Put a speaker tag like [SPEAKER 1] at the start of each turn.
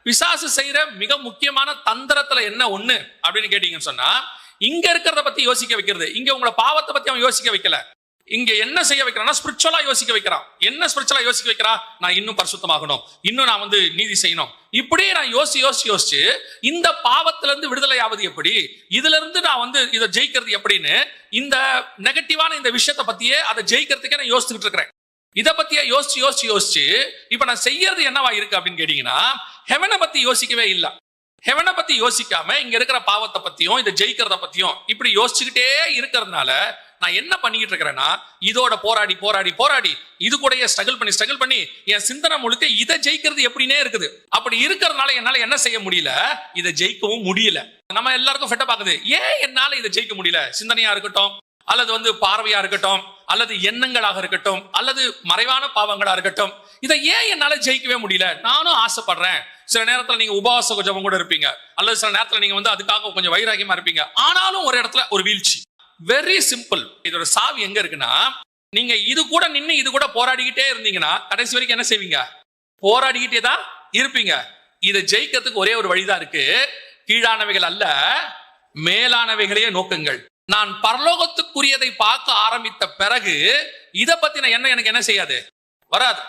[SPEAKER 1] பிசாசு செய்யற மிக முக்கியமான தந்திரத்துல என்ன ஒண்ணு அப்படின்னு கேட்டீங்கன்னு சொன்னா, இங்க இருக்கிறத பத்தி யோசிக்க வைக்கிறது. இங்க உங்களை பாவத்தை பத்தி அவன் யோசிக்க வைக்கல. இங்க என்ன செய்ய வைக்கிறான்? ஸ்பிரிச்சுவலா யோசிக்க வைக்கிறான். என்ன ஸ்பிரிச்சுவலா யோசிக்க வைக்கிறான்? நான் இன்னும் பரிசுத்தமாகணும், இன்னும் நான் நீதி செய்யணும். இப்படியே நான் யோசிச்சு இந்த பாவத்துல இருந்து விடுதலை ஆவது எப்படி, இதுல இருந்து நான் இதை ஜெயிக்கிறது எப்படின்னு இந்த நெகட்டிவான இந்த விஷயத்தை பத்தியே அதை ஜெயிக்கிறதுக்கே நான் யோசிச்சுட்டு இருக்கிறேன். இதை பத்தியே யோசிச்சு இப்ப நான் செய்யறது என்னவா இருக்கு அப்படின்னு கேட்டீங்கன்னா, ஹெவனை பத்தி யோசிக்கவே இல்லை. ஹெவனை பத்தி யோசிக்காம இங்க இருக்கிற பாவத்தை பத்தியும் இதை ஜெயிக்கிறத பத்தியும் இப்படி யோசிச்சுக்கிட்டே இருக்கிறதுனால நான் என்ன பண்ணிக்கிட்டு இருக்கிறேன்னா, இதோட போராடி இது கூட ஸ்ட்ரகிள் பண்ணி என் சிந்தனை முழுக்க இதை ஜெயிக்கிறது எப்படின்னே இருக்குது. அப்படி இருக்கிறதுனால என்னால என்ன செய்ய முடியல? இதை ஜெயிக்கவும் முடியல. நம்ம எல்லாருக்கும் ஃபெட்ட பாக்குது, ஏன் என்னால இதை ஜெயிக்க முடியல? சிந்தனையா இருக்கட்டும், அல்லது பார்வையா இருக்கட்டும், அல்லது எண்ணங்களாக இருக்கட்டும், அல்லது மறைவான பாவங்களா இருக்கட்டும், இதை ஏன் என்னால ஜெயிக்கவே முடியல? நானும் ஆசைப்படுறேன். சில நேரத்துல நீங்க உபவாச ஜெபம் கூட இருப்பீங்க, அல்லது சில நேரத்துல நீங்க அதுக்காக கொஞ்சம் வைராகியமா இருப்பீங்க. ஆனாலும் ஒரு இடத்துல ஒரு வீழ்ச்சி. Very simple. இதோட சாவி எங்க இருக்குன்னா, நீங்க இது கூட நின்று இது கூட போராடிக்கிட்டே இருந்தீங்கன்னா கடைசி வரைக்கும் என்ன செய்வீங்க? போராடிக்கிட்டே தான் இருப்பீங்க. இதை ஜெயிக்கிறதுக்கு ஒரே ஒரு வழிதான் இருக்கு. கீழானவைகள் அல்ல, மேலானவைகளையே நோக்குங்கள். நான் பரலோகத்துக்குரியதை பார்க்க ஆரம்பித்த பிறகு இதை பத்தின எண்ணம் எனக்கு என்ன செய்யாது? வராது.